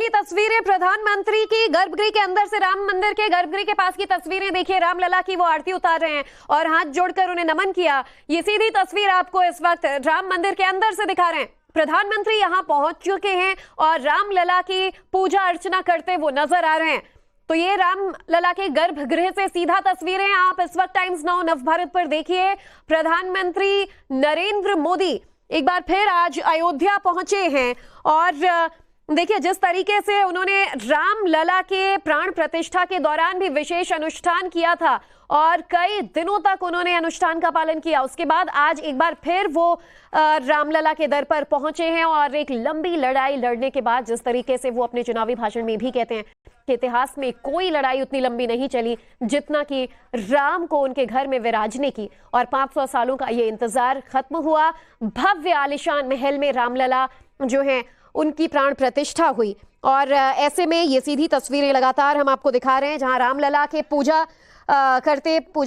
पहली तस्वीरें प्रधानमंत्री की गर्भगृह के अंदर से, राम मंदिर के गर्भगृह के पास की तस्वीरें देखिए। रामलला की वो आरती उतार रहे हैं और हाथ जोड़कर उन्हें नमन किया। ये सीधी तस्वीर आपको इस वक्त राम मंदिर के अंदर से दिखा रहे हैं। प्रधानमंत्री यहां पहुंच चुके हैं और रामलला की पूजा अर्चना करते वो नजर आ रहे हैं। तो ये रामलला के गर्भगृह से सीधा तस्वीरें आप इस वक्त टाइम्स नाउ नवभारत पर देखिए। प्रधानमंत्री नरेंद्र मोदी एक बार फिर आज अयोध्या पहुंचे हैं और देखिए जिस तरीके से उन्होंने रामलला के प्राण प्रतिष्ठा के दौरान भी विशेष अनुष्ठान किया था और कई दिनों तक उन्होंने अनुष्ठान का पालन किया। उसके बाद आज एक बार फिर वो रामलला के दर पर पहुंचे हैं और एक लंबी लड़ाई लड़ने के बाद जिस तरीके से वो अपने चुनावी भाषण में भी कहते हैं कि इतिहास में कोई लड़ाई उतनी लंबी नहीं चली जितना कि राम को उनके घर में विराजने की, और 500 सालों का ये इंतजार खत्म हुआ। भव्य आलिशान महल में रामलला जो है उनकी प्राण प्रतिष्ठा हुई और ऐसे में ये सीधी तस्वीरें लगातार हम आपको दिखा रहे हैं जहां रामलला के पूजा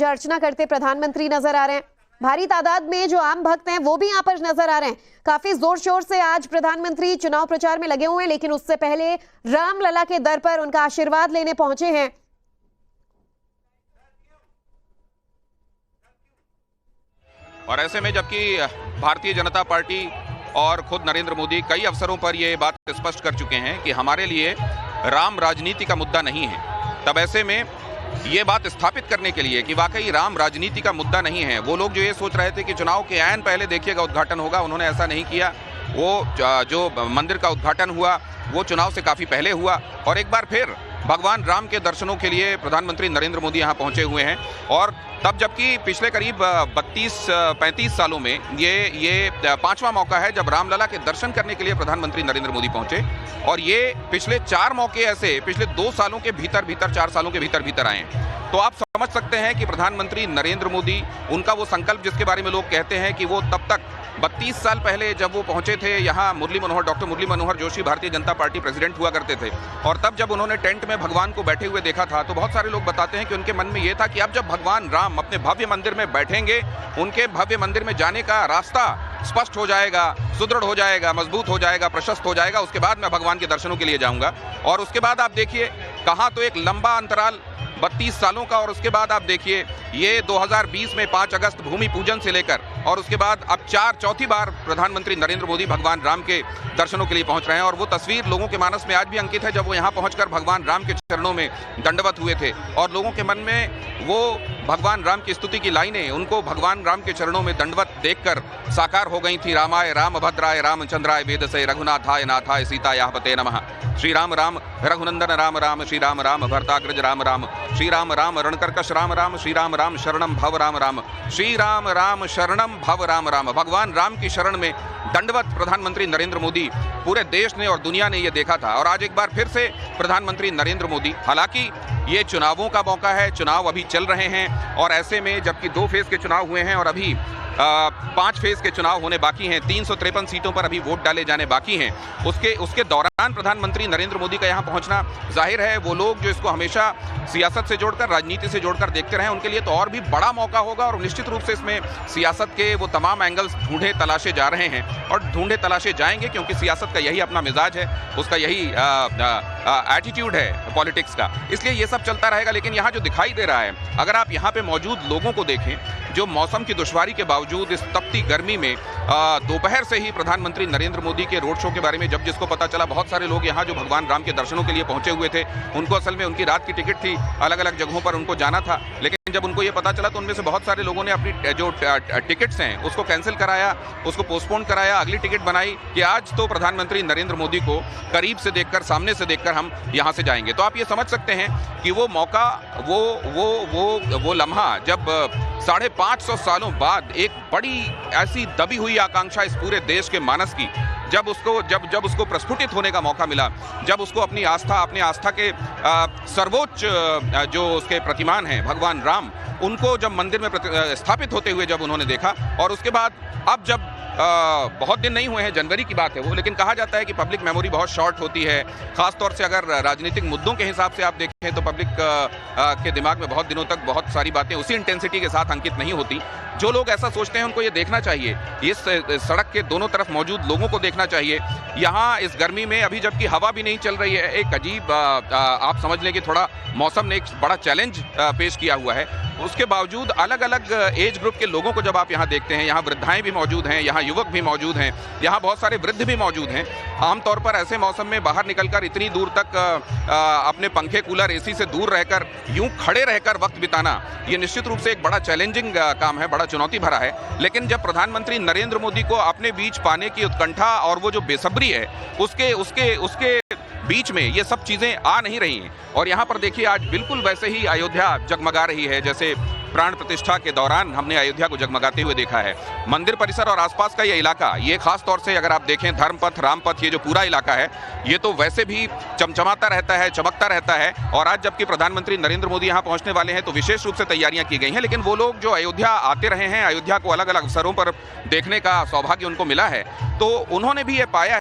अर्चना करते प्रधानमंत्री नजर आ रहे हैं। भारी तादाद में जो आम भक्त हैं वो भी यहां पर नजर आ रहे हैं। काफी जोर शोर से आज प्रधानमंत्री चुनाव प्रचार में लगे हुए हैं, लेकिन उससे पहले रामलला के दर पर उनका आशीर्वाद लेने पहुंचे हैं। और ऐसे में जबकि भारतीय जनता पार्टी और खुद नरेंद्र मोदी कई अवसरों पर यह बात स्पष्ट कर चुके हैं कि हमारे लिए राम राजनीति का मुद्दा नहीं है, तब ऐसे में ये बात स्थापित करने के लिए कि वाकई राम राजनीति का मुद्दा नहीं है, वो लोग जो ये सोच रहे थे कि चुनाव के ऐन पहले देखिएगा उद्घाटन होगा, उन्होंने ऐसा नहीं किया। वो जो मंदिर का उद्घाटन हुआ वो चुनाव से काफी पहले हुआ और एक बार फिर भगवान राम के दर्शनों के लिए प्रधानमंत्री नरेंद्र मोदी यहाँ पहुंचे हुए हैं। और तब जबकि पिछले करीब 32-35 सालों में ये 5वां मौका है जब रामलला के दर्शन करने के लिए प्रधानमंत्री नरेंद्र मोदी पहुंचे, और ये पिछले 4 मौके ऐसे पिछले 2 सालों के भीतर 4 सालों के भीतर आए हैं। तो आप समझ सकते हैं कि प्रधानमंत्री नरेंद्र मोदी, उनका वो संकल्प जिसके बारे में लोग कहते हैं कि वो तब तक 32 साल पहले जब वो पहुंचे थे यहाँ, doctor Murli Manohar Joshi Bharatiya Janata party president हुआ करते थे, और तब जब उन्होंने टेंट में भगवान को बैठे हुए देखा था तो बहुत सारे लोग बताते हैं कि उनके मन में ये था कि अब जब भगवान राम अपने भव्य मंदिर में बैठेंगे, उनके भव्य मंदिर में जाने का रास्ता स्पष्ट हो जाएगा, सुदृढ़ हो जाएगा, मजबूत हो जाएगा, प्रशस्त हो जाएगा, उसके बाद मैं भगवान के दर्शनों के लिए जाऊंगा। और उसके बाद आप देखिए कहाँ तो एक लंबा अंतराल 32 सालों का, और उसके बाद आप देखिए ये 2020 में 5 अगस्त भूमि पूजन से लेकर और उसके बाद अब चौथी बार प्रधानमंत्री नरेंद्र मोदी भगवान राम के दर्शनों के लिए पहुंच रहे हैं। और वो तस्वीर लोगों के मानस में आज भी अंकित है जब वो यहाँ पहुंचकर भगवान राम के चरणों में दंडवत हुए थे और लोगों के मन में वो भगवान राम की स्तुति की लाइनें उनको भगवान राम के चरणों में दंडवत देखकर साकार हो गई थी। रामाय रामभद्राय रामचंद्राय वेदसे रघुनाथाय नाथाय सीतायापते नमः। श्री राम राम रघुनंदन राम राम, श्री राम राम भरताग्रज राम राम, श्री राम राम रणकर्कश राम राम, श्री राम राम शरणम भव राम राम, श्री राम राम शरणम भव राम राम। भगवान राम की शरण में दंडवत प्रधानमंत्री नरेंद्र मोदी, पूरे देश ने और दुनिया ने ये देखा था। और आज एक बार फिर से प्रधानमंत्री नरेंद्र मोदी, हालांकि ये चुनावों का मौका है, चुनाव अभी चल रहे हैं और ऐसे में जबकि 2 फेज के चुनाव हुए हैं और अभी 5 फेज के चुनाव होने बाकी हैं, 353 सीटों पर अभी वोट डाले जाने बाकी हैं, उसके दौरान प्रधानमंत्री नरेंद्र मोदी का यहाँ पहुंचना जाहिर है वो लोग जो इसको हमेशा सियासत से जोड़कर, राजनीति से जोड़कर देखते रहे, उनके लिए तो और भी बड़ा मौका होगा। और निश्चित रूप से इसमें सियासत के वो तमाम एंगल्स ढूंढे तलाशे जा रहे हैं और ढूंढे तलाशे जाएंगे, क्योंकि सियासत का यही अपना मिजाज है, उसका यही एटीट्यूड है पॉलिटिक्स का, इसलिए ये सब चलता रहेगा। लेकिन यहाँ जो दिखाई दे रहा है, अगर आप यहाँ पे मौजूद लोगों को देखें, जो मौसम की दुश्वारी के बावजूद इस तपती गर्मी में दोपहर से ही प्रधानमंत्री नरेंद्र मोदी के रोड शो के बारे में जब जिसको पता चला, बहुत सारे लोग यहाँ जो भगवान राम के दर्शनों के लिए पहुंचे हुए थे, उनको असल में उनकी रात की टिकट थी, अलग अलग जगहों पर उनको जाना था, लेकिन जब उनको ये पता चला तो उनमें से बहुत सारे लोगों ने अपनी जो टिकट्स हैं उसको कैंसिल कराया, उसको पोस्टपोन कराया, अगली टिकट बनाई कि आज तो प्रधानमंत्री नरेंद्र मोदी को करीब से देखकर, सामने से देखकर हम यहाँ से जाएंगे। तो आप ये समझ सकते हैं कि वो मौका, वो लम्हा जब 550 सालों बाद एक बड़ी ऐसी दबी हुई आकांक्षा इस पूरे देश के मानस की, जब उसको प्रस्फुटित होने का मौका मिला, जब उसको अपनी आस्था के सर्वोच्च जो उसके प्रतिमान हैं भगवान राम, उनको जब मंदिर में स्थापित होते हुए जब उन्होंने देखा, और उसके बाद अब जब बहुत दिन नहीं हुए हैं, जनवरी की बात है वो, लेकिन कहा जाता है कि पब्लिक मेमोरी बहुत शॉर्ट होती है, खासतौर से अगर राजनीतिक मुद्दों के हिसाब से आप देखें तो पब्लिक के दिमाग में बहुत दिनों तक बहुत सारी बातें उसी इंटेंसिटी के साथ अंकित नहीं होती। जो लोग ऐसा सोचते हैं उनको ये देखना चाहिए, इस सड़क के दोनों तरफ मौजूद लोगों को देखना चाहिए। यहाँ इस गर्मी में अभी जबकि हवा भी नहीं चल रही है, एक अजीब आप समझ लें कि थोड़ा मौसम ने एक बड़ा चैलेंज पेश किया हुआ है। उसके बावजूद अलग अलग एज ग्रुप के लोगों को जब आप यहाँ देखते हैं, यहाँ वृद्धाएं भी मौजूद हैं, यहाँ युवक भी मौजूद हैं, यहाँ बहुत सारे वृद्ध भी मौजूद हैं। आमतौर पर ऐसे मौसम में बाहर निकलकर इतनी दूर तक अपने पंखे कूलर एसी से दूर रहकर यूं खड़े रहकर वक्त बिताना, ये निश्चित रूप से एक बड़ा चैलेंजिंग काम है, बड़ा चुनौती भरा है। लेकिन जब प्रधानमंत्री नरेंद्र मोदी को अपने बीच पाने की उत्कंठा और वो जो बेसब्री है, उसके बीच में ये सब चीजें आ नहीं रही हैं। और यहाँ पर देखिए आज बिल्कुल वैसे ही अयोध्या जगमगा रही है जैसे प्राण प्रतिष्ठा के दौरान हमने अयोध्या को जगमगाते हुए देखा है। मंदिर परिसर और आसपास का ये इलाका, ये खास तौर से अगर आप देखें धर्मपथ, रामपथ, ये जो पूरा इलाका है, ये तो वैसे भी चमचमाता रहता है, चमकता रहता है। और आज जबकि प्रधानमंत्री नरेंद्र मोदी यहाँ पहुंचने वाले हैं तो विशेष रूप से तैयारियां की गई हैं। लेकिन वो लोग जो अयोध्या आते रहे हैं, अयोध्या को अलग अलग अवसरों पर देखने का सौभाग्य उनको मिला है, तो उन्होंने भी ये पाया